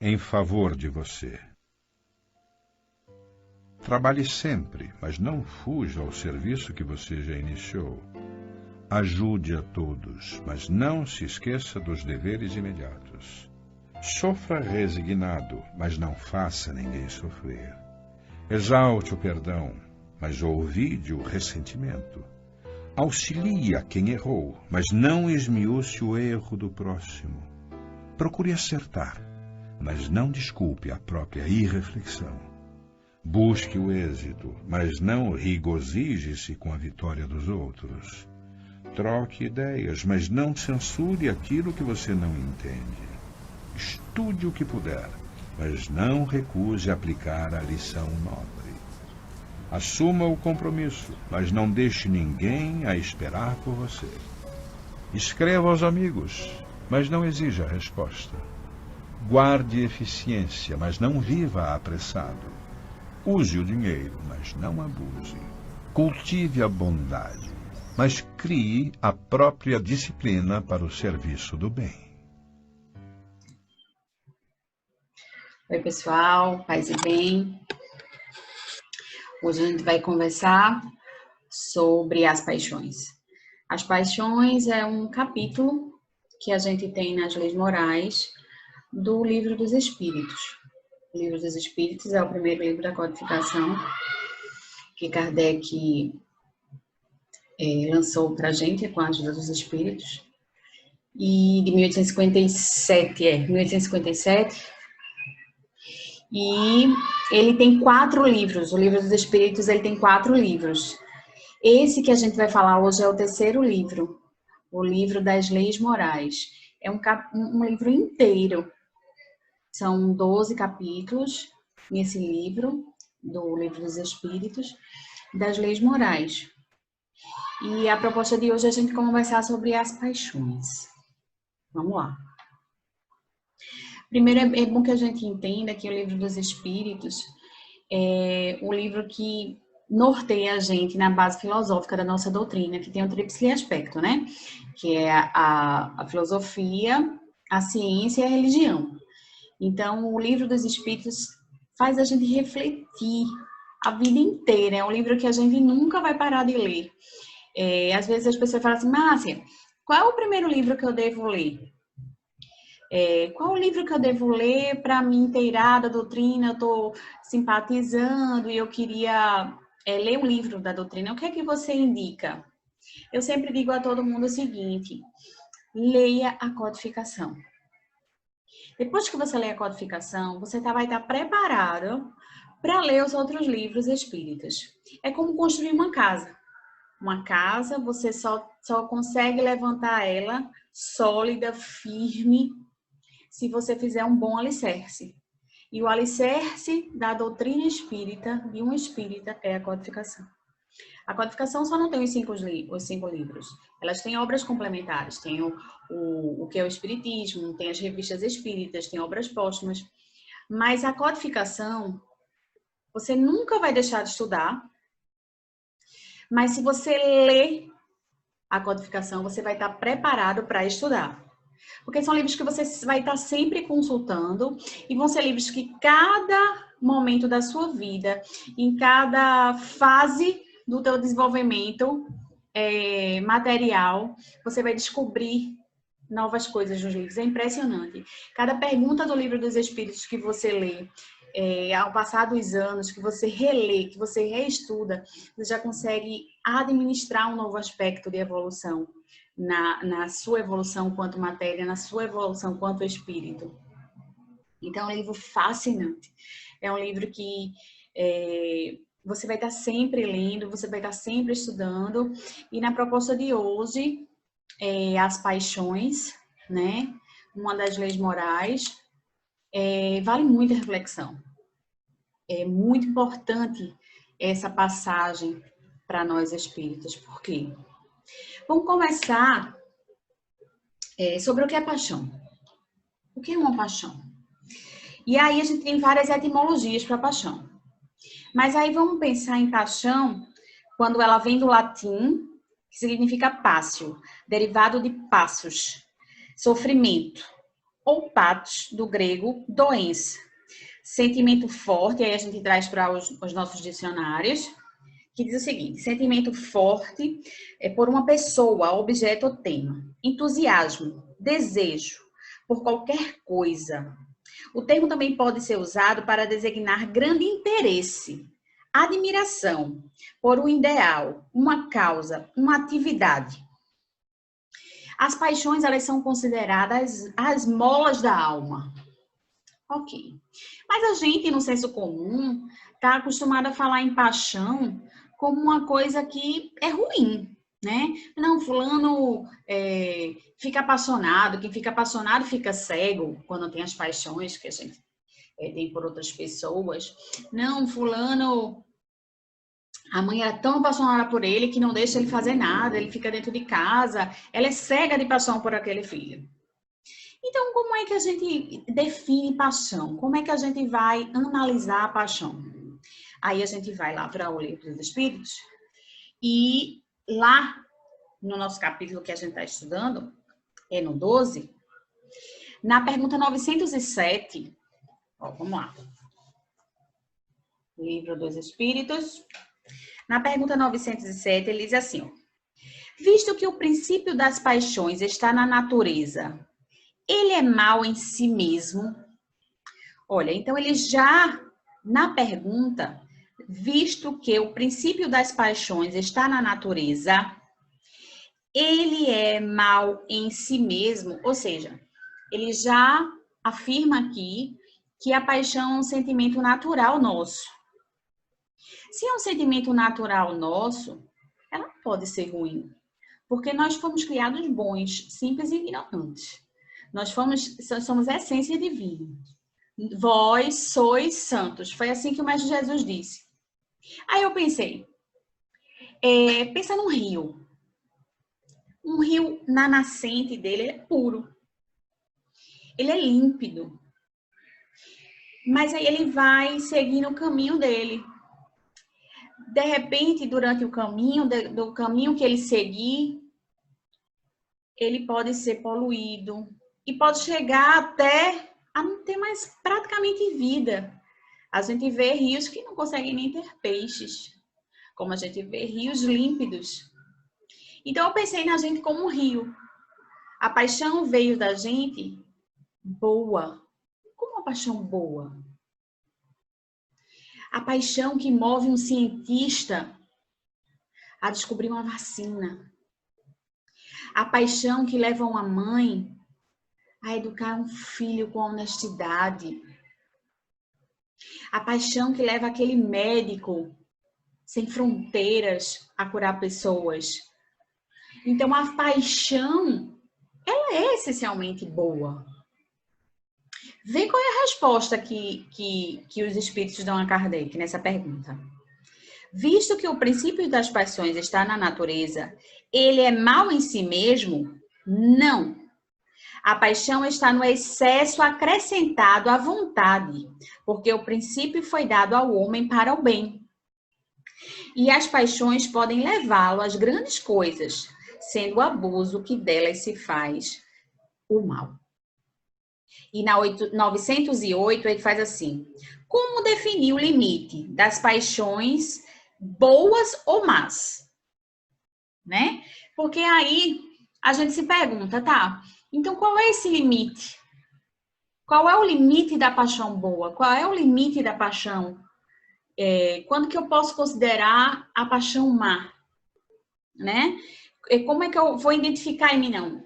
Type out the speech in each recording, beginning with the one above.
em favor de você. Trabalhe sempre, mas não fuja ao serviço que você já iniciou. Ajude a todos, mas não se esqueça dos deveres imediatos. Sofra resignado, mas não faça ninguém sofrer. Exalte o perdão, mas ouvide o ressentimento. Auxilie a quem errou, mas não esmiúce o erro do próximo. Procure acertar, mas não desculpe a própria irreflexão. Busque o êxito, mas não regozije-se com a vitória dos outros. Troque ideias, mas não censure aquilo que você não entende. Estude o que puder, mas não recuse aplicar a lição nobre. Assuma o compromisso, mas não deixe ninguém a esperar por você. Escreva aos amigos, mas não exija resposta. Guarde eficiência, mas não viva apressado. Use o dinheiro, mas não abuse. Cultive a bondade, mas crie a própria disciplina para o serviço do bem. Oi, pessoal, paz e bem. Hoje a gente vai conversar sobre as paixões. As paixões é um capítulo que a gente tem nas leis morais do Livro dos Espíritos. O Livro dos Espíritos é o primeiro livro da codificação que Kardec lançou para a gente com a ajuda dos Espíritos. E de 1857. E ele tem 4 livros. O Livro dos Espíritos ele tem 4 livros. Esse que a gente vai falar hoje é o terceiro livro, o Livro das Leis Morais. É um livro inteiro. São 12 capítulos nesse livro, do Livro dos Espíritos, das Leis Morais. E a proposta de hoje é a gente conversar sobre as paixões. Vamos lá. Primeiro, é bom que a gente entenda que o Livro dos Espíritos é o livro que norteia a gente na base filosófica da nossa doutrina, que tem um tríplice aspecto, né? Que é a filosofia, a ciência e a religião. Então, o Livro dos Espíritos faz a gente refletir a vida inteira. É um livro que a gente nunca vai parar de ler. Às vezes as pessoas falam assim, Márcia, qual é o primeiro livro que eu devo ler? Qual o livro que eu devo ler para me inteirar da doutrina? Eu estou simpatizando e eu queria ler um livro da doutrina. O que é que você indica? Eu sempre digo a todo mundo o seguinte, leia a codificação. Depois que você lê a codificação, você vai estar preparado para ler os outros livros espíritas. É como construir uma casa. Uma casa, você só consegue levantar ela sólida, firme, se você fizer um bom alicerce. E o alicerce da doutrina espírita, de um espírita, é a codificação. A codificação só não tem os 5 livros. Elas têm obras complementares. Tem o que é o espiritismo, tem as revistas espíritas, tem obras póstumas. Mas a codificação, você nunca vai deixar de estudar. Mas se você ler a codificação, você vai estar preparado para estudar. Porque são livros que você vai estar sempre consultando e vão ser livros que cada momento da sua vida, em cada fase do teu desenvolvimento material, você vai descobrir novas coisas nos livros. É impressionante. Cada pergunta do Livro dos Espíritos que você lê, ao passar dos anos, que você relê, que você reestuda, você já consegue administrar um novo aspecto de evolução. Na sua evolução quanto matéria, na sua evolução quanto espírito. Então, é um livro fascinante. É um livro que você vai estar sempre lendo, você vai estar sempre estudando. E na proposta de hoje, as paixões, né? Uma das leis morais, vale muita reflexão. É muito importante essa passagem para nós espíritas. Por quê? Vamos começar sobre o que é paixão. O que é uma paixão? E aí a gente tem várias etimologias para paixão. Mas aí vamos pensar em paixão quando ela vem do latim, que significa passio, derivado de passus, sofrimento. ou pathos, do grego doença. Sentimento forte, aí a gente traz para os nossos dicionários, que diz o seguinte: sentimento forte é por uma pessoa, objeto ou tema. Entusiasmo, desejo por qualquer coisa. O termo também pode ser usado para designar grande interesse, admiração por um ideal, uma causa, uma atividade. As paixões, elas são consideradas as molas da alma. Ok. Mas a gente, no senso comum, está acostumado a falar em paixão como uma coisa que é ruim, né? Não, fulano fica apaixonado, quem fica apaixonado fica cego quando tem as paixões que a gente tem por outras pessoas. Não, fulano, a mãe era tão apaixonada por ele que não deixa ele fazer nada, ele fica dentro de casa, ela é cega de paixão por aquele filho. Então, como é que a gente define paixão? Como é que a gente vai analisar a paixão? Aí a gente vai lá para o Livro dos Espíritos e lá no nosso capítulo que a gente está estudando, é no 12, na pergunta 907, ó, vamos lá. Livro dos Espíritos. Na pergunta 907, ele diz assim, ó: visto que o princípio das paixões está na natureza, ele é mau em si mesmo? Olha, então ele já, na pergunta, visto que o princípio das paixões está na natureza, ele é mau em si mesmo, ou seja, ele já afirma aqui que a paixão é um sentimento natural nosso. Se é um sentimento natural nosso, ela pode ser ruim, porque nós fomos criados bons, simples e ignorantes. Nós somos a essência divina. Vós sois santos. Foi assim que o Mestre Jesus disse. Aí eu pensei, pensa num rio. Um rio, na nascente dele, ele é puro. Ele é límpido. Mas aí ele vai seguindo o caminho dele. De repente, durante o caminho, do caminho que ele seguir, ele pode ser poluído. E pode chegar até a não ter mais praticamente vida. A gente vê rios que não conseguem nem ter peixes, como a gente vê rios límpidos. Então eu pensei na gente como um rio. A paixão veio da gente boa. Como uma paixão boa? A paixão que move um cientista a descobrir uma vacina. A paixão que leva uma mãe a educar um filho com honestidade. A paixão que leva aquele médico sem fronteiras a curar pessoas. Então, a paixão, ela é essencialmente boa. Vê qual é a resposta que os espíritos dão a Kardec nessa pergunta. Visto que o princípio das paixões está na natureza, ele é mau em si mesmo? Não. A paixão está no excesso acrescentado à vontade, porque o princípio foi dado ao homem para o bem. E as paixões podem levá-lo às grandes coisas, sendo o abuso que delas se faz o mal. E na 908 ele faz assim: como definir o limite das paixões boas ou más? Né? Porque aí a gente se pergunta, tá? Então qual é esse limite? Qual é o limite da paixão boa? Qual é o limite da paixão? Quando que eu posso considerar a paixão má? Né? Como é que eu vou identificar em mim? Não,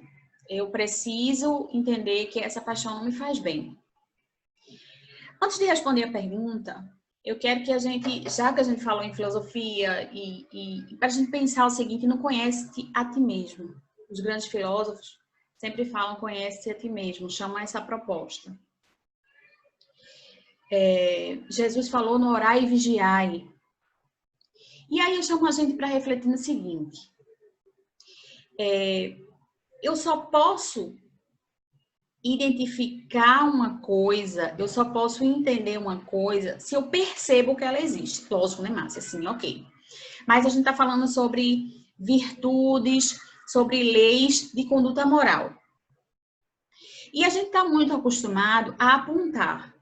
eu preciso entender que essa paixão não me faz bem. Antes de responder a pergunta, eu quero que a gente, já que a gente falou em filosofia, e para a gente pensar o seguinte: não conhece a ti mesmo. Os grandes filósofos sempre falam conhece a ti mesmo, chamam essa proposta. Jesus falou no orai e vigiai. E aí eu chamo a gente para refletir no seguinte: eu só posso identificar uma coisa, eu só posso entender uma coisa se eu percebo que ela existe. Lógico, né, Márcia? Assim, ok. Mas a gente está falando sobre virtudes, sobre leis de conduta moral. E a gente está muito acostumado a apontar.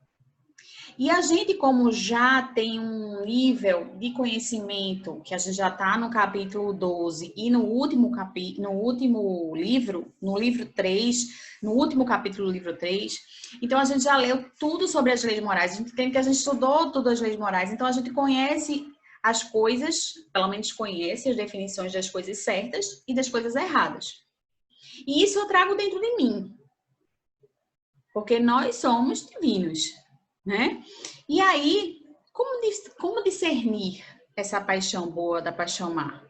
E a gente, como já tem um nível de conhecimento, que a gente já está no capítulo 12 e no último livro, no livro 3, no último capítulo do livro 3, então a gente já leu tudo sobre as leis morais, a gente tem que a gente estudou tudo as leis morais, então a gente conhece as coisas, pelo menos conhece as definições das coisas certas e das coisas erradas. E isso eu trago dentro de mim, porque nós somos divinos, né? E aí, como discernir essa paixão boa da paixão má?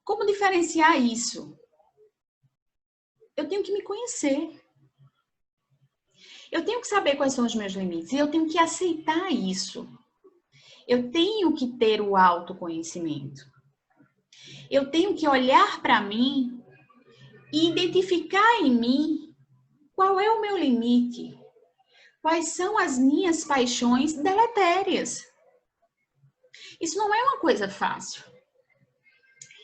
Como diferenciar isso? Eu tenho que me conhecer. Eu tenho que saber quais são os meus limites e eu tenho que aceitar isso. Eu tenho que ter o autoconhecimento. Eu tenho que olhar para mim e identificar em mim qual é o meu limite. Quais são as minhas paixões deletérias? Isso não é uma coisa fácil.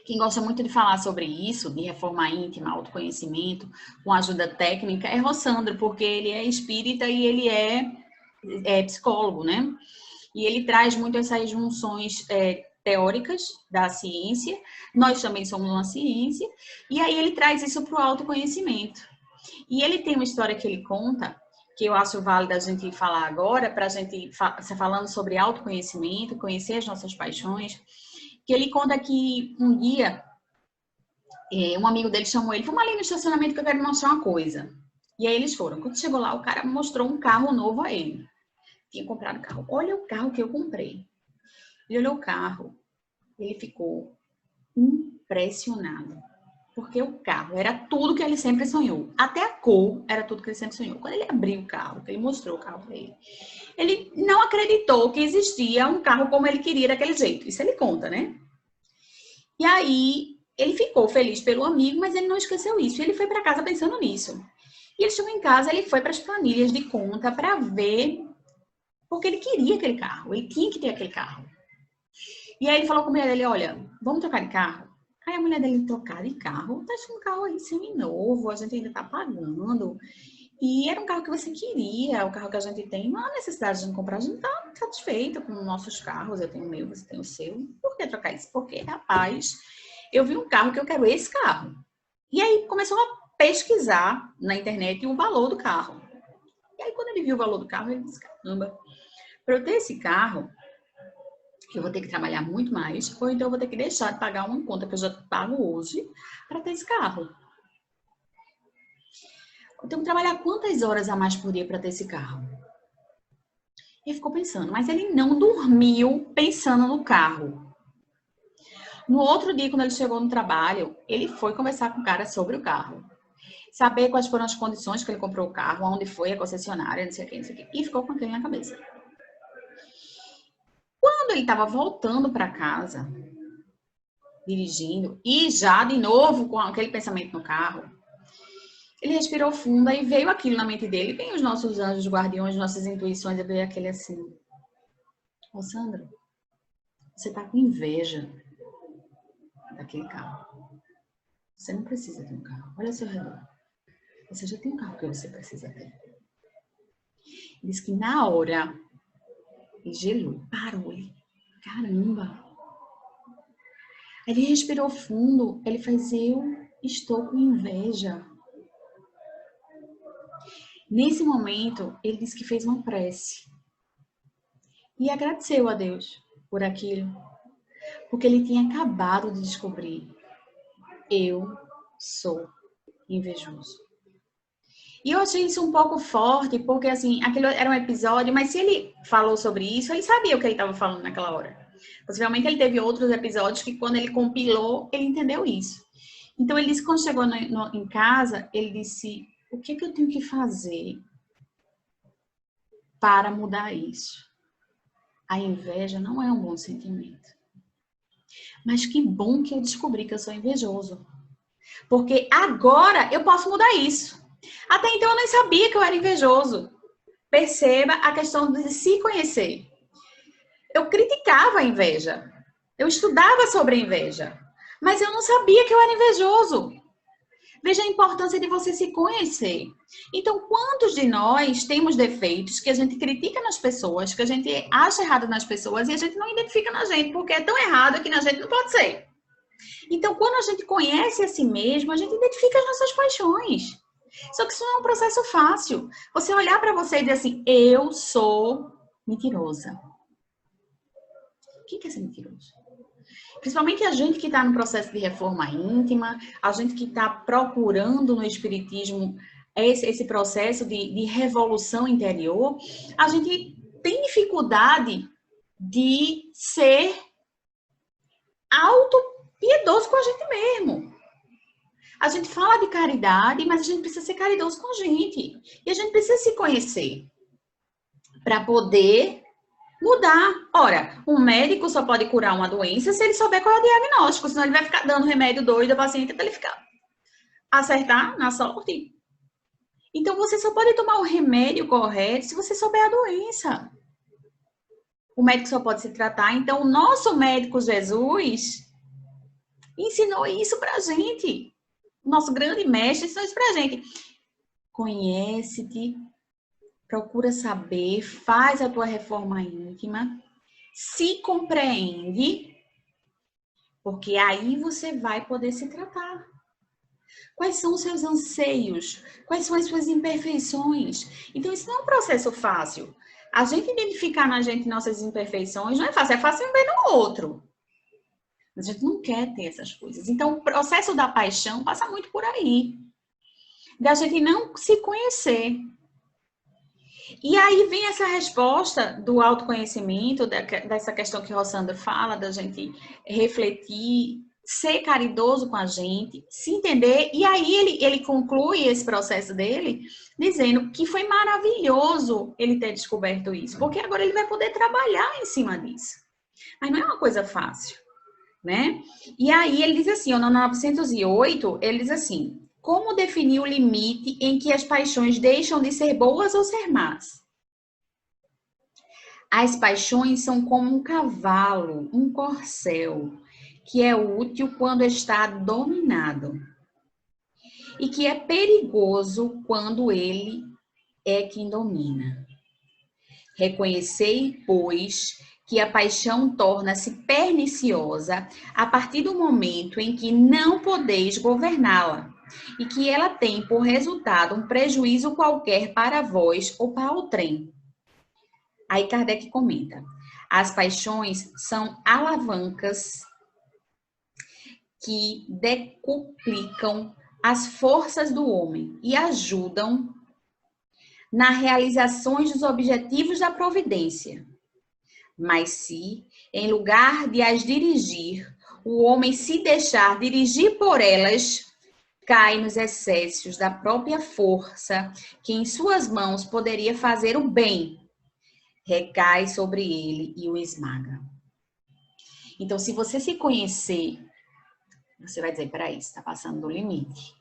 Quem gosta muito de falar sobre isso, de reforma íntima, autoconhecimento, com ajuda técnica, é Rossandro, porque ele é espírita e ele é psicólogo, né? E ele traz muito essas junções teóricas da ciência. Nós também somos uma ciência. E aí ele traz isso para o autoconhecimento. E ele tem uma história que ele conta, que eu acho válida a gente falar agora, para a gente falando sobre autoconhecimento, conhecer as nossas paixões, que ele conta que um dia um amigo dele chamou ele, vamos ali no estacionamento que eu quero mostrar uma coisa. E aí eles foram. Quando chegou lá, o cara mostrou um carro novo a ele. Tinha comprado carro. Olha o carro que eu comprei. Ele olhou o carro, ele ficou impressionado. Porque o carro era tudo que ele sempre sonhou. Até a cor era tudo que ele sempre sonhou. Quando ele abriu o carro, que ele mostrou o carro para ele não acreditou que existia um carro como ele queria daquele jeito. Isso ele conta, né? E aí, ele ficou feliz pelo amigo, mas ele não esqueceu isso. E ele foi para casa pensando nisso. E ele chegou em casa, ele foi para as planilhas de conta para ver, porque ele queria aquele carro. Ele tinha que ter aquele carro. E aí ele falou com a mulher dele, olha, vamos trocar de carro? Aí a mulher dele trocar de carro, tá achando um carro aí semi-novo, a gente ainda tá pagando. E era um carro que você queria, o carro que a gente tem, não há necessidade de comprar, a gente tá satisfeita com os nossos carros, eu tenho o meu, você tem o seu. Por que trocar isso? Porque, rapaz, eu vi um carro que eu quero esse carro. E aí começou a pesquisar na internet o valor do carro. E aí quando ele viu o valor do carro, ele disse, caramba, para eu ter esse carro, eu vou ter que trabalhar muito mais, ou então eu vou ter que deixar de pagar uma conta que eu já pago hoje para ter esse carro. Eu tenho que trabalhar quantas horas a mais por dia para ter esse carro? Ele ficou pensando, mas ele não dormiu pensando no carro. No outro dia, quando ele chegou no trabalho, ele foi conversar com o cara sobre o carro. Saber quais foram as condições que ele comprou o carro, onde foi a concessionária, não sei o que, não sei o que. E ficou com aquilo na cabeça. Quando ele estava voltando para casa, dirigindo, e já de novo com aquele pensamento no carro, ele respirou fundo e veio aquilo na mente dele. Vem os nossos anjos guardiões, nossas intuições, e veio aquele assim, ô Sandra, você tá com inveja daquele carro. Você não precisa ter um carro. Olha ao seu redor. Você já tem um carro que você precisa ter. Ele disse que na hora ele gelou, parou. Ele, caramba. Ele respirou fundo. Ele fez, eu estou com inveja. Nesse momento, ele disse que fez uma prece. E agradeceu a Deus por aquilo. Porque ele tinha acabado de descobrir. Eu sou invejoso. E eu achei isso um pouco forte, porque assim, aquilo era um episódio, mas se ele falou sobre isso, ele sabia o que ele estava falando naquela hora. Possivelmente ele teve outros episódios que quando ele compilou, ele entendeu isso. Então ele disse que quando chegou em casa, ele disse, o que eu tenho que fazer para mudar isso? A inveja não é um bom sentimento. Mas que bom que eu descobri que eu sou invejoso. Porque agora eu posso mudar isso. Até então eu nem sabia que eu era invejoso. Perceba a questão de se conhecer. Eu criticava a inveja. Eu estudava sobre a inveja. Mas eu não sabia que eu era invejoso. Veja a importância de você se conhecer. Então, quantos de nós temos defeitos que a gente critica nas pessoas, que a gente acha errado nas pessoas e a gente não identifica na gente, porque é tão errado que na gente não pode ser. Então, quando a gente conhece a si mesmo, a gente identifica as nossas paixões. Só que isso não é um processo fácil. Você olhar para você e dizer assim, eu sou mentirosa. O que é ser mentiroso? Principalmente a gente que está no processo de reforma íntima, a gente que está procurando no espiritismo esse processo de revolução interior, a gente tem dificuldade de ser auto-piedoso com a gente mesmo. A gente fala de caridade, mas a gente precisa ser caridoso com a gente. E a gente precisa se conhecer para poder mudar. Ora, um médico só pode curar uma doença se ele souber qual é o diagnóstico, senão ele vai ficar dando remédio doido ao paciente até ele ficar acertar na sorte. Então, você só pode tomar o remédio correto se você souber a doença. O médico só pode se tratar. Então, o nosso médico Jesus ensinou isso pra gente. O nosso grande mestre ensinou isso pra gente. Conhece-te, procura saber, faz a tua reforma íntima, se compreende, porque aí você vai poder se tratar. Quais são os seus anseios? Quais são as suas imperfeições? Então, isso não é um processo fácil. A gente identificar na gente nossas imperfeições não é fácil ver no outro. Mas a gente não quer ter essas coisas. Então, o processo da paixão passa muito por aí. Da gente não se conhecer. E aí vem essa resposta do autoconhecimento, dessa questão que o Rossandro fala, da gente refletir, ser caridoso com a gente, se entender. E aí ele conclui esse processo dele dizendo que foi maravilhoso ele ter descoberto isso, porque agora ele vai poder trabalhar em cima disso. Mas não é uma coisa fácil, né? E aí ele diz assim, no 908, ele diz assim: como definir o limite em que as paixões deixam de ser boas ou ser más? As paixões são como um cavalo, um corcel, que é útil quando está dominado e que é perigoso quando ele é quem domina. Reconhecei, pois, que a paixão torna-se perniciosa a partir do momento em que não podeis governá-la e que ela tem por resultado um prejuízo qualquer para vós ou para o trem. Aí Kardec comenta: as paixões são alavancas que decuplicam as forças do homem e ajudam na realização dos objetivos da providência. Mas se, em lugar de as dirigir, o homem se deixar dirigir por elas, cai nos excessos da própria força, que em suas mãos poderia fazer o bem, recai sobre ele e o esmaga. Então, se você se conhecer, você vai dizer, peraí, você está passando do limite.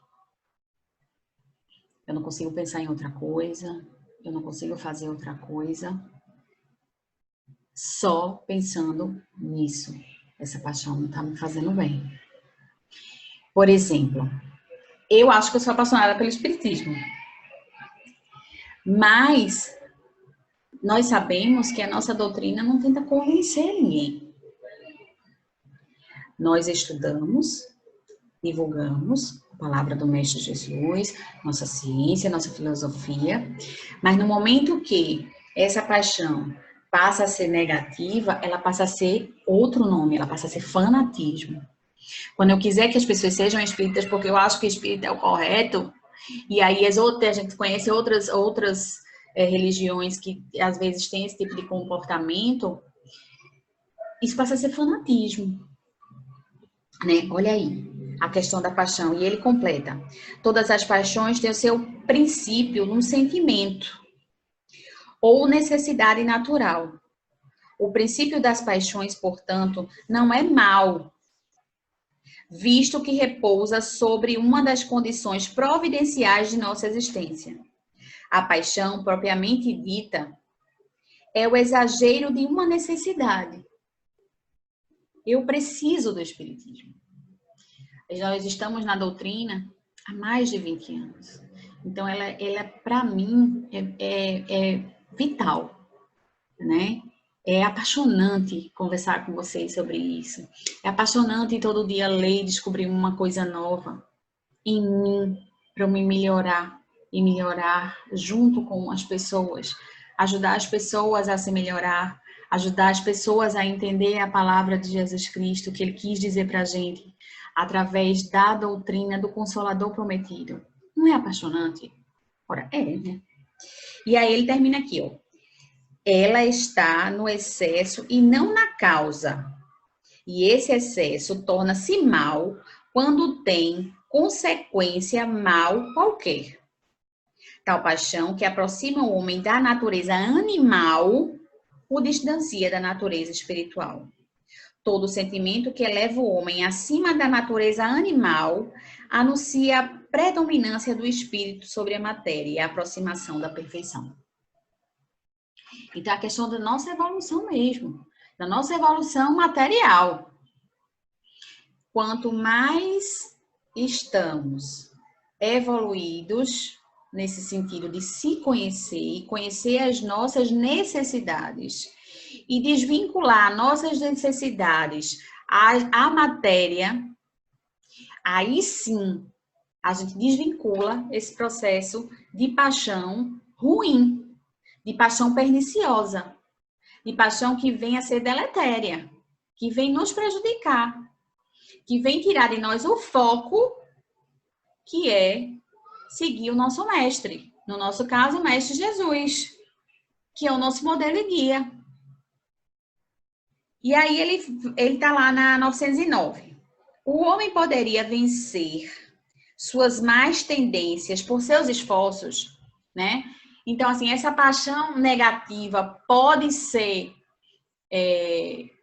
Eu não consigo pensar em outra coisa, eu não consigo fazer outra coisa, só pensando nisso. Essa paixão não está me fazendo bem. Por exemplo, eu acho que eu sou apaixonada pelo espiritismo, mas nós sabemos que a nossa doutrina não tenta convencer ninguém. Nós estudamos, divulgamos a palavra do Mestre Jesus, nossa ciência, nossa filosofia, mas no momento que essa paixão passa a ser negativa, ela passa a ser outro nome, ela passa a ser fanatismo. Quando eu quiser que as pessoas sejam espíritas, porque eu acho que espírita é o correto, e aí a gente conhece outras religiões que às vezes têm esse tipo de comportamento, isso passa a ser fanatismo. Né? Olha aí, a questão da paixão. E ele completa: todas as paixões têm o seu princípio num sentimento ou necessidade natural. O princípio das paixões, portanto, não é mal, visto que repousa sobre uma das condições providenciais de nossa existência. A paixão, propriamente dita, é o exagero de uma necessidade. Eu preciso do espiritismo. Nós estamos na doutrina há mais de 20 anos. Então, ela para mim, é vital, né? É apaixonante conversar com vocês sobre isso. É apaixonante todo dia ler e descobrir uma coisa nova em mim, para eu me melhorar e melhorar junto com as pessoas. Ajudar as pessoas a se melhorar, ajudar as pessoas a entender a palavra de Jesus Cristo, que ele quis dizer para a gente, através da doutrina do Consolador Prometido. Não é apaixonante? Ora, é, né? E aí ele termina aqui, ó. Ela está no excesso e não na causa. E esse excesso torna-se mal quando tem consequência mal qualquer. Tal paixão que aproxima o homem da natureza animal o distancia da natureza espiritual. Todo sentimento que eleva o homem acima da natureza animal anuncia a predominância do espírito sobre a matéria e a aproximação da perfeição. Então, a questão da nossa evolução mesmo, da nossa evolução material. Quanto mais estamos evoluídos, nesse sentido de se conhecer e conhecer as nossas necessidades e desvincular nossas necessidades à matéria, aí sim a gente desvincula esse processo de paixão ruim, de paixão perniciosa, de paixão que vem a ser deletéria, que vem nos prejudicar, que vem tirar de nós o foco que é seguir o nosso mestre. No nosso caso, o mestre Jesus, que é o nosso modelo e guia. E aí ele tá lá na 909. O homem poderia vencer suas más tendências por seus esforços, né? Então, assim, essa paixão negativa pode ser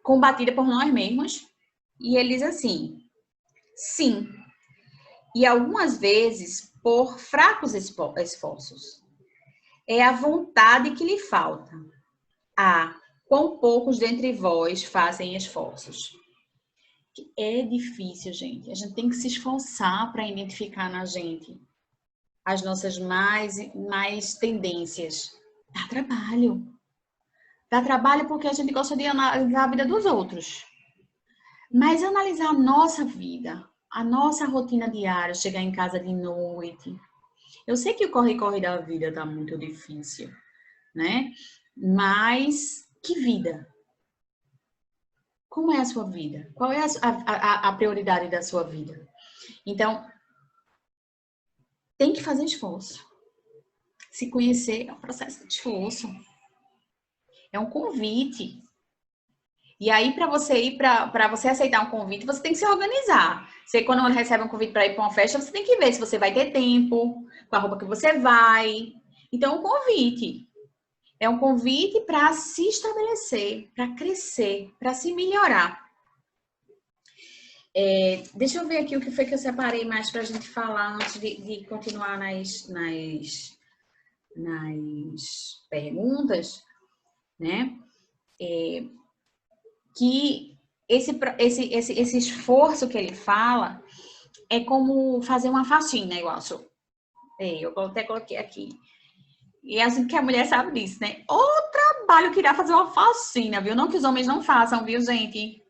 combatida por nós mesmos. E ele diz assim, sim. E algumas vezes por fracos esforços. É a vontade que lhe falta. Quão poucos dentre vós fazem esforços. É difícil, gente. A gente tem que se esforçar para identificar na gente as nossas mais tendências. Dá trabalho. Dá trabalho porque a gente gosta de analisar a vida dos outros. Mas analisar a nossa vida, a nossa rotina diária, chegar em casa de noite. Eu sei que o corre-corre da vida tá muito difícil, né? Mas que vida? Como é a sua vida? Qual é a prioridade da sua vida? Então, tem que fazer esforço. Se conhecer é um processo de esforço. É um convite. E aí, para você aceitar um convite, você tem que se organizar. Você, quando recebe um convite para ir para uma festa, você tem que ver se você vai ter tempo, com a roupa que você vai. Então, um convite. É um convite para se estabelecer, para crescer, para se melhorar. Deixa eu ver aqui o que foi que eu separei mais para a gente falar antes de continuar nas perguntas, né? Que esse esforço que ele fala é como fazer uma faxina, igual eu até coloquei aqui. E é assim que a mulher sabe disso, né? O trabalho que irá fazer uma faxina, viu? Não que os homens não façam, viu, gente?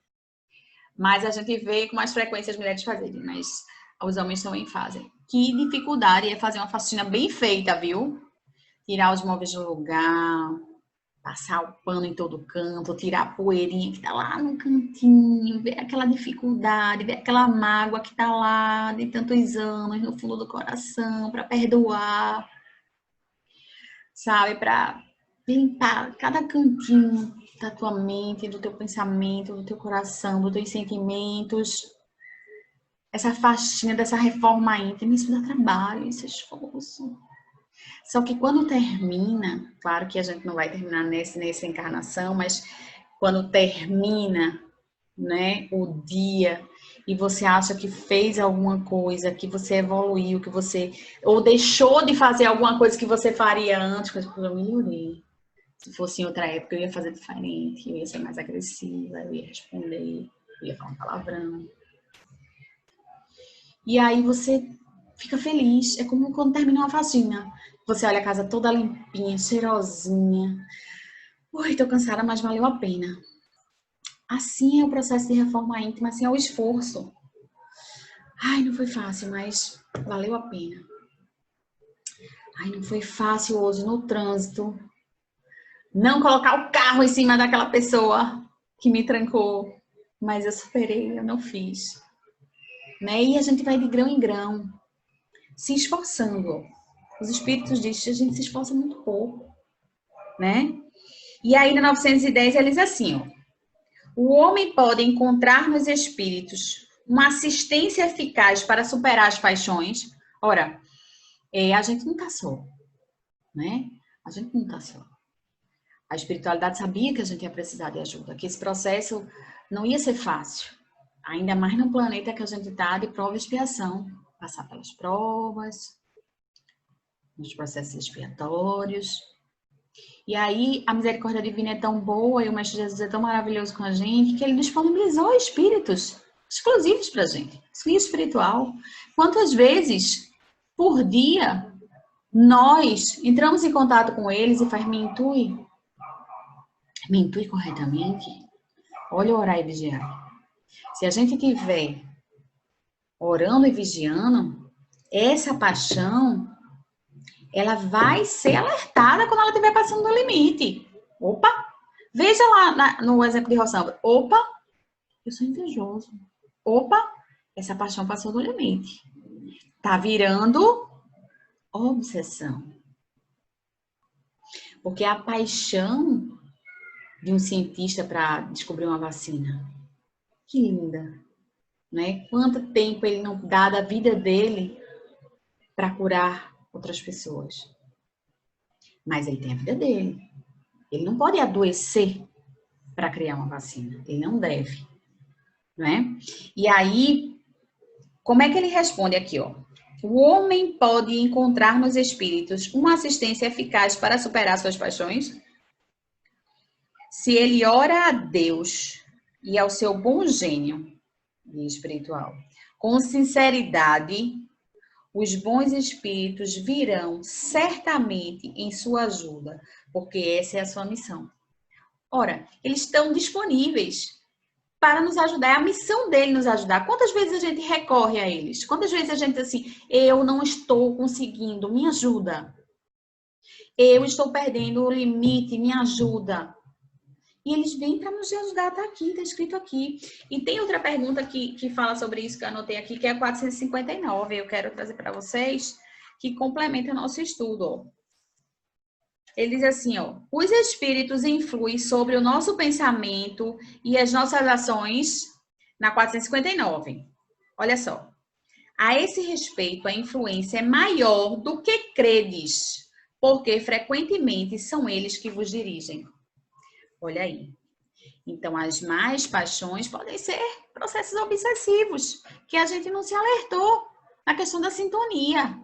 Mas a gente vê com mais frequência as mulheres fazerem, mas os homens também fazem. Que dificuldade é fazer uma faxina bem feita, viu? Tirar os móveis do lugar, passar o pano em todo canto, tirar a poeirinha que tá lá no cantinho, ver aquela dificuldade, ver aquela mágoa que tá lá de tantos anos no fundo do coração, para perdoar, sabe? Para limpar cada cantinho da tua mente, do teu pensamento, do teu coração, dos teus sentimentos. Essa faxina dessa reforma íntima, isso dá trabalho, isso é esforço. Só que quando termina, claro que a gente não vai terminar nessa encarnação, mas quando termina, né, o dia e você acha que fez alguma coisa, que você evoluiu, que você ou deixou de fazer alguma coisa que você faria antes, mas eu melhorei. Se fosse em outra época, eu ia fazer diferente, eu ia ser mais agressiva, eu ia responder, eu ia falar um palavrão. E aí você fica feliz. É como quando termina uma faxina. Você olha a casa toda limpinha, cheirosinha. Ui, tô cansada, mas valeu a pena. Assim é o processo de reforma íntima, assim é o esforço. Ai, não foi fácil, mas valeu a pena. Ai, não foi fácil hoje no trânsito. Não colocar o carro em cima daquela pessoa que me trancou. Mas eu superei, eu não fiz. Né? E a gente vai de grão em grão, se esforçando. Os espíritos dizem que a gente se esforça muito pouco, né? E aí, na 910, eles assim, ó. O homem pode encontrar nos espíritos uma assistência eficaz para superar as paixões. Ora, a gente não está só, né? A gente não está só. A espiritualidade sabia que a gente ia precisar de ajuda, que esse processo não ia ser fácil. Ainda mais no planeta que a gente está de prova e expiação. Passar pelas provas, nos processos expiatórios. E aí, a misericórdia divina é tão boa e o Mestre Jesus é tão maravilhoso com a gente que ele disponibilizou espíritos exclusivos para a gente. Guia espiritual. Quantas vezes por dia nós entramos em contato com eles e faz me intui corretamente? Olha, orar e vigiar. Se a gente tiver orando e vigiando, essa paixão, ela vai ser alertada quando ela estiver passando do limite. Opa! Veja lá no exemplo de Rossandra. Opa! Eu sou invejoso. Opa! Essa paixão passou do limite. Tá virando obsessão. Porque a paixão de um cientista para descobrir uma vacina. Que linda! Né? Quanto tempo ele não dá da vida dele para curar outras pessoas. Mas ele tem a vida dele. Ele não pode adoecer para criar uma vacina. Ele não deve. Não é? E aí, como é que ele responde aqui, ó? O homem pode encontrar nos espíritos uma assistência eficaz para superar suas paixões? Se ele ora a Deus e ao seu bom gênio espiritual, com sinceridade, os bons espíritos virão certamente em sua ajuda, porque essa é a sua missão. Ora, eles estão disponíveis para nos ajudar, é a missão dele nos ajudar. Quantas vezes a gente recorre a eles? Quantas vezes a gente diz assim, eu não estou conseguindo, me ajuda. Eu estou perdendo o limite, me ajuda. E eles vêm para nos ajudar, está aqui, está escrito aqui. E tem outra pergunta que fala sobre isso, que eu anotei aqui, que é a 459. Eu quero trazer para vocês, que complementa o nosso estudo. Ó. Ele diz assim, ó, os espíritos influem sobre o nosso pensamento e as nossas ações, na 459. Olha só. A esse respeito, a influência é maior do que credes, porque frequentemente são eles que vos dirigem. Olha aí. Então, as más paixões podem ser processos obsessivos, que a gente não se alertou na questão da sintonia,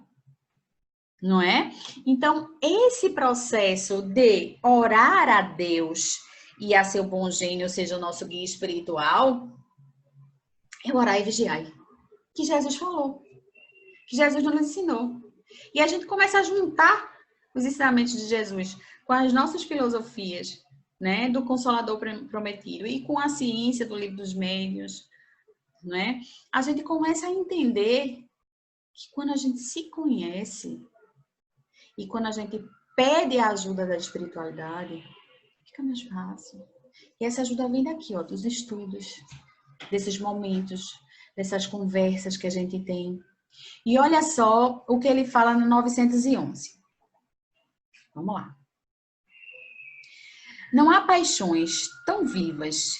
não é? Então, esse processo de orar a Deus e a seu bom gênio, ou seja, o nosso guia espiritual, é orar e vigiar, que Jesus falou, que Jesus nos ensinou. E a gente começa a juntar os ensinamentos de Jesus com as nossas filosofias, né, do Consolador Prometido e com a ciência do Livro dos Médiuns, né, a gente começa a entender que quando a gente se conhece e quando a gente pede a ajuda da espiritualidade, fica mais fácil. E essa ajuda vem daqui, ó, dos estudos, desses momentos, dessas conversas que a gente tem. E olha só o que ele fala no 911. Vamos lá. Não há paixões tão vivas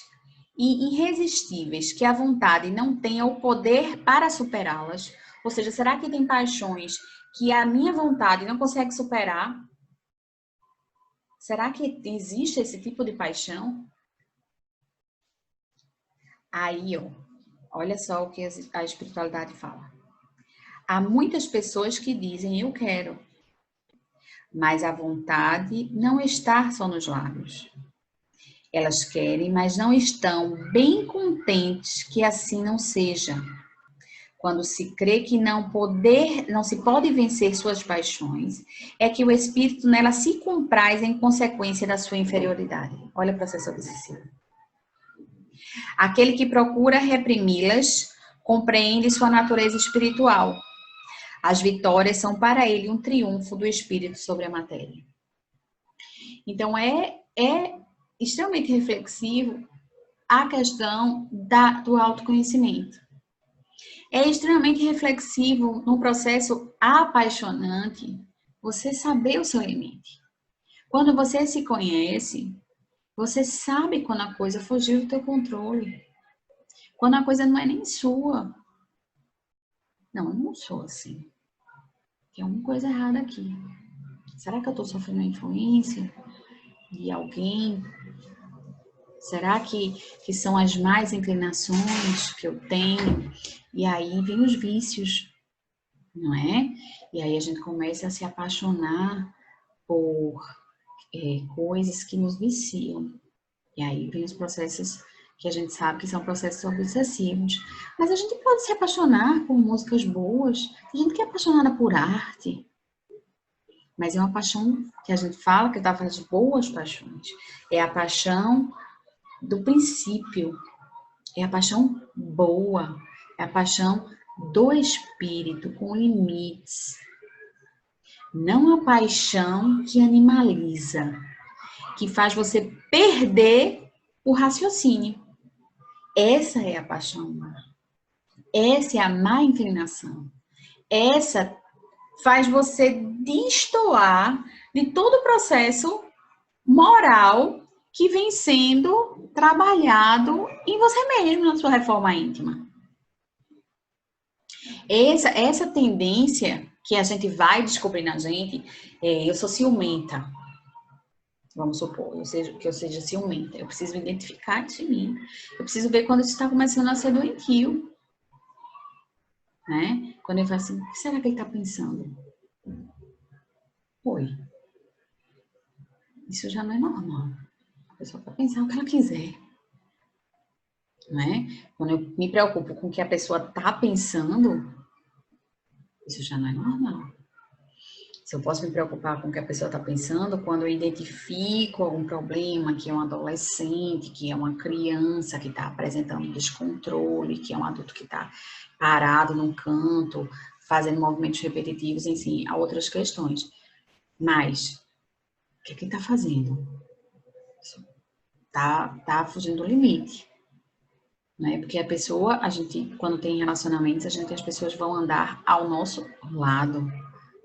e irresistíveis que a vontade não tenha o poder para superá-las? Ou seja, será que tem paixões que a minha vontade não consegue superar? Será que existe esse tipo de paixão? Aí, ó, olha só o que a espiritualidade fala. Há muitas pessoas que dizem eu quero, mas a vontade não está só nos lábios. Elas querem, mas não estão bem contentes que assim não seja. quando se crê que não se pode vencer suas paixões, é que o espírito nela se compraz em consequência da sua inferioridade. Olha o processo obsessivo. Aquele que procura reprimi-las compreende sua natureza espiritual. As vitórias são para ele um triunfo do espírito sobre a matéria. Então, é extremamente reflexivo a questão do autoconhecimento. É extremamente reflexivo no processo apaixonante você saber o seu limite. Quando você se conhece, você sabe quando a coisa fugiu do teu controle. Quando a coisa não é nem sua. Não, eu não sou assim. Tem alguma coisa errada aqui. Será que eu estou sofrendo influência de alguém? Será que são as más inclinações que eu tenho? E aí vem os vícios, não é? E aí a gente começa a se apaixonar por coisas que nos viciam. E aí vem os processos que a gente sabe que são processos obsessivos. Mas a gente pode se apaixonar por músicas boas. A gente quer apaixonada por arte. Mas é uma paixão que a gente fala que está falando de boas paixões. É a paixão do princípio. É a paixão boa. É a paixão do espírito, com limites. Não a paixão que animaliza, que faz você perder o raciocínio. Essa é a paixão má. Essa é a má inclinação. Essa faz você destoar de todo o processo moral que vem sendo trabalhado em você mesmo, na sua reforma íntima. Essa tendência que a gente vai descobrir na gente, eu sou ciumenta. Vamos supor, que eu seja ciumenta. Eu preciso identificar isso em mim. Eu preciso ver quando isso está começando a ser doentio. Né? Quando eu falo assim, o que será que ele está pensando? Oi. Isso já não é normal. A pessoa vai pensar o que ela quiser. Né? Quando eu me preocupo com o que a pessoa está pensando, isso já não é normal. Se eu posso me preocupar com o que a pessoa está pensando, quando eu identifico algum problema, que é um adolescente, que é uma criança que está apresentando descontrole, que é um adulto que está parado num canto, fazendo movimentos repetitivos, enfim, há outras questões. Mas, o que é que ele está fazendo? Está fugindo do limite. Né? Porque a pessoa, quando tem relacionamentos, as pessoas vão andar ao nosso lado.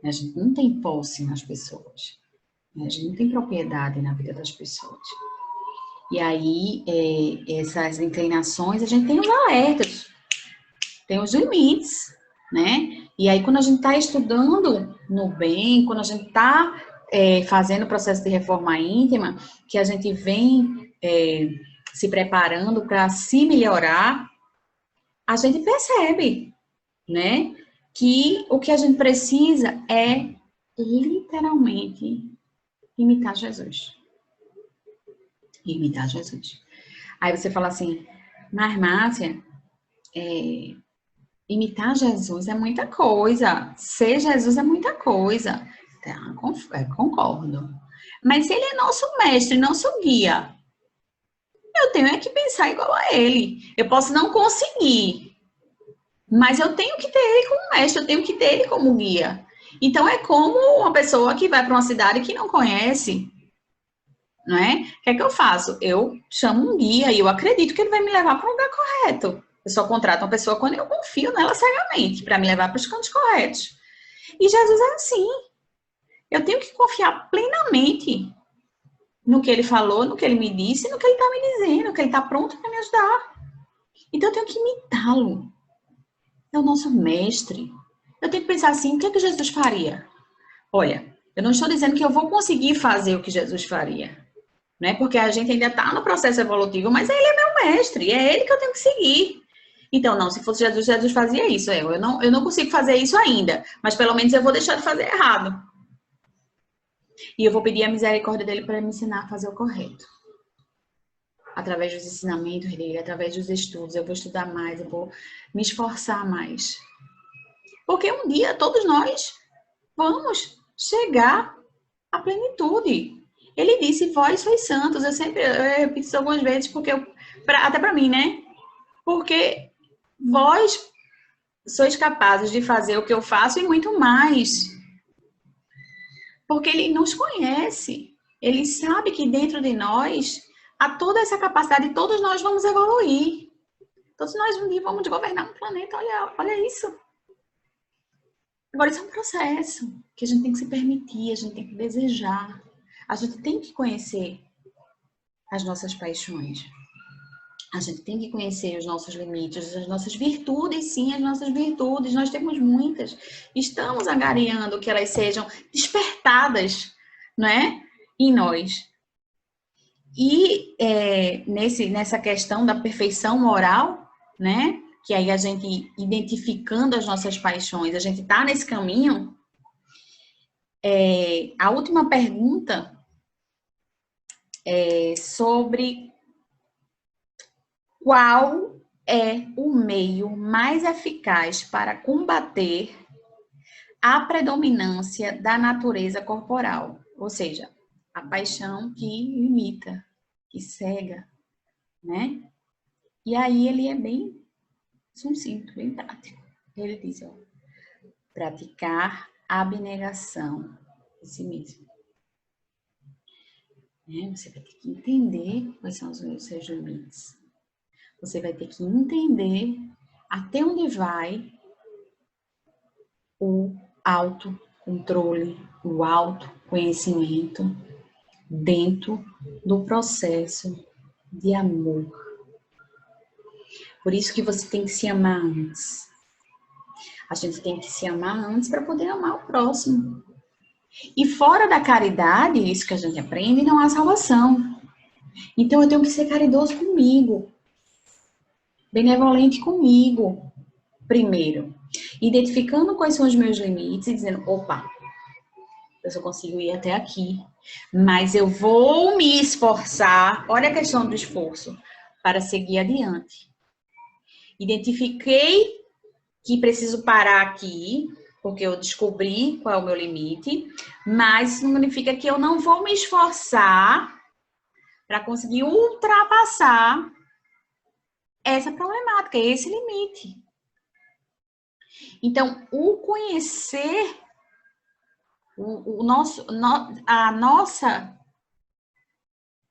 A gente não tem posse nas pessoas. A gente não tem propriedade na vida das pessoas. E aí, essas inclinações, a gente tem os alertas, tem os limites, né? E aí, quando a gente está estudando no bem, quando a gente está fazendo o processo de reforma íntima, que a gente vem se preparando para se melhorar, a gente percebe, né? Que o que a gente precisa é literalmente imitar Jesus. Imitar Jesus. Aí você fala assim, mas Márcia, imitar Jesus é muita coisa. Ser Jesus é muita coisa. Tá, concordo. Mas se ele é nosso mestre, nosso guia, eu tenho que pensar igual a ele. Eu posso não conseguir, mas eu tenho que ter ele como mestre, eu tenho que ter ele como guia. Então, é como uma pessoa que vai para uma cidade que não conhece, não é? O que é que eu faço? Eu chamo um guia e eu acredito que ele vai me levar para o lugar correto. Eu só contrato uma pessoa quando eu confio nela cegamente, para me levar para os cantos corretos. E Jesus é assim. Eu tenho que confiar plenamente no que ele falou, no que ele me disse, no que ele está me dizendo, que ele está pronto para me ajudar. Então, eu tenho que imitá-lo. É o nosso mestre. Eu tenho que pensar assim, o que é que Jesus faria? Olha, eu não estou dizendo que eu vou conseguir fazer o que Jesus faria, né? Porque a gente ainda está no processo evolutivo, mas ele é meu mestre, é ele que eu tenho que seguir. Então, não, se fosse Jesus, Jesus fazia isso. Eu não consigo fazer isso ainda, mas pelo menos eu vou deixar de fazer errado. E eu vou pedir a misericórdia dele para me ensinar a fazer o correto. através dos ensinamentos dele, através dos estudos, eu vou estudar mais, eu vou me esforçar mais. Porque um dia todos nós vamos chegar à plenitude. Ele disse, vós sois santos. Eu repito isso algumas vezes, porque até para mim, né? Porque vós sois capazes de fazer o que eu faço e muito mais. Porque ele nos conhece. Ele sabe que dentro de nós há toda essa capacidade e todos nós vamos evoluir. Todos nós um dia vamos governar um planeta. Olha isso. Agora, isso é um processo que a gente tem que se permitir, a gente tem que desejar. A gente tem que conhecer as nossas paixões. A gente tem que conhecer os nossos limites, as nossas virtudes, sim, as nossas virtudes. Nós temos muitas. Estamos angariando que elas sejam despertadas, não é? Em nós. E nessa questão da perfeição moral, né? Que aí a gente, identificando as nossas paixões, a gente está nesse caminho. A última pergunta é sobre qual é o meio mais eficaz para combater a predominância da natureza corporal, ou seja, a paixão que limita, que cega, né? E aí ele é bem sucinto, bem prático. Ele diz, ó, praticar abnegação de si mesmo. Você vai ter que entender quais são os seus limites. Você vai ter que entender até onde vai o autocontrole, o autoconhecimento dentro do processo de amor. Por isso que você tem que se amar antes. A gente tem que se amar antes para poder amar o próximo. E fora da caridade, isso que a gente aprende, não há salvação. Então eu tenho que ser caridoso comigo, benevolente comigo, primeiro. Identificando quais são os meus limites e dizendo, opa, eu só consigo ir até aqui, mas eu vou me esforçar, olha a questão do esforço, para seguir adiante. Identifiquei que preciso parar aqui, porque eu descobri qual é o meu limite, mas isso não significa que eu não vou me esforçar para conseguir ultrapassar essa problemática, esse limite. Então, o conhecer a nossa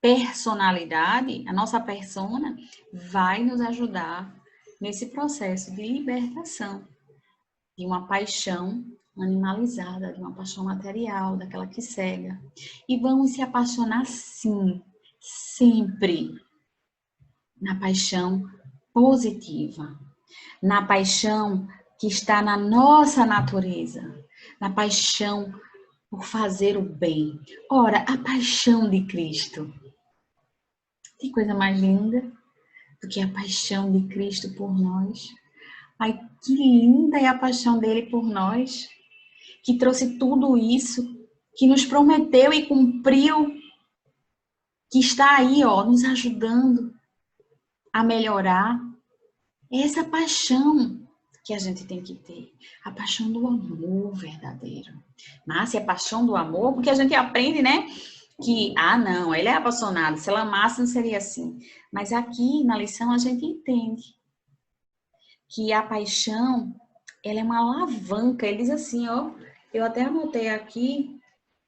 personalidade, a nossa persona, vai nos ajudar nesse processo de libertação de uma paixão animalizada, de uma paixão material, daquela que cega. E vamos se apaixonar, sim, sempre na paixão positiva, na paixão que está na nossa natureza, na paixão por fazer o bem. Ora, a paixão de Cristo. Tem coisa mais linda do que a paixão de Cristo por nós? Ai, que linda é a paixão dele por nós, que trouxe tudo isso, que nos prometeu e cumpriu, que está aí, ó, nos ajudando a melhorar. Essa paixão que a gente tem que ter, a paixão do amor verdadeiro. Mas se é paixão do amor, porque a gente aprende, né, que, não, ele é apaixonado, se ela amasse não seria assim. Mas aqui na lição a gente entende que a paixão, ela é uma alavanca. Ele diz assim, ó, eu até anotei aqui,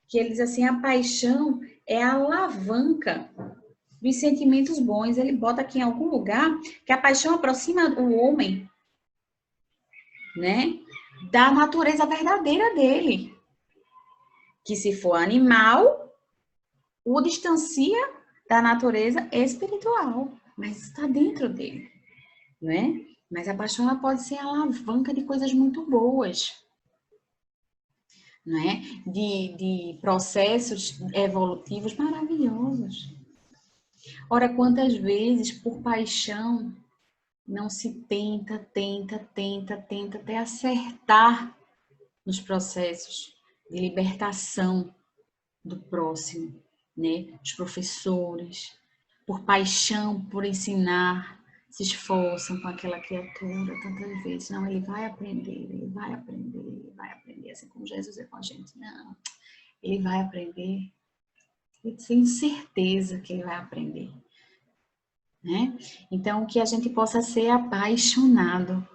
que ele diz assim, a paixão é a alavanca dos sentimentos bons. Ele bota aqui em algum lugar que a paixão aproxima o homem, né, da natureza verdadeira dele. Que se for animal, o distancia da natureza espiritual, mas está dentro dele, né? Mas a paixão ela pode ser a alavanca de coisas muito boas, né? De processos evolutivos maravilhosos. Ora, quantas vezes por paixão não se tenta até acertar nos processos de libertação do próximo, né? Os professores, por paixão, por ensinar, se esforçam com aquela criatura tantas vezes. Não, ele vai aprender, ele vai aprender, ele vai aprender. Assim como Jesus é com a gente. Não, ele vai aprender. Eu tenho certeza que ele vai aprender. Né? Então, que a gente possa ser apaixonado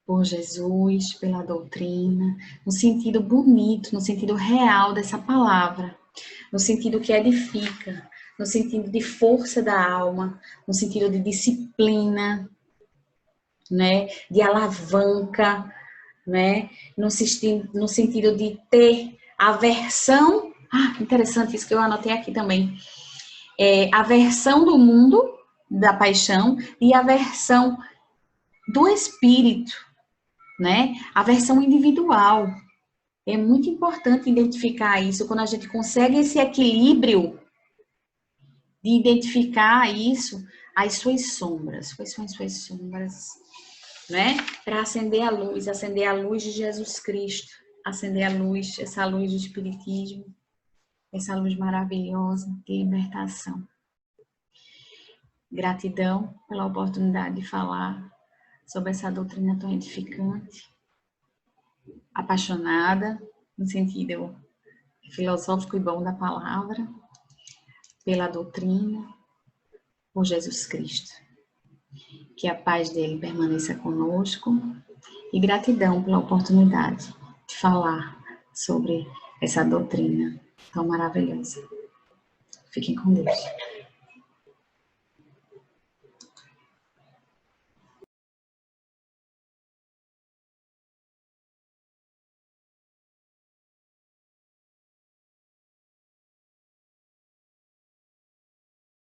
por Jesus, pela doutrina, no sentido bonito, no sentido real dessa palavra, no sentido que edifica, no sentido de força da alma, no sentido de disciplina, né, de alavanca, né, no sentido de ter aversão. Interessante isso que eu anotei aqui também. Aversão do mundo, da paixão, e aversão do espírito, né? Aversão individual. É muito importante identificar isso, quando a gente consegue esse equilíbrio de identificar isso, as suas sombras. Quais são as suas sombras? Né? Para acender a luz de Jesus Cristo, acender a luz, essa luz do Espiritismo, essa luz maravilhosa de libertação. Gratidão pela oportunidade de falar sobre essa doutrina tão edificante. Apaixonada, no sentido filosófico e bom da palavra, pela doutrina, por Jesus Cristo. Que a paz dele permaneça conosco e gratidão pela oportunidade de falar sobre essa doutrina tão maravilhosa. Fiquem com Deus.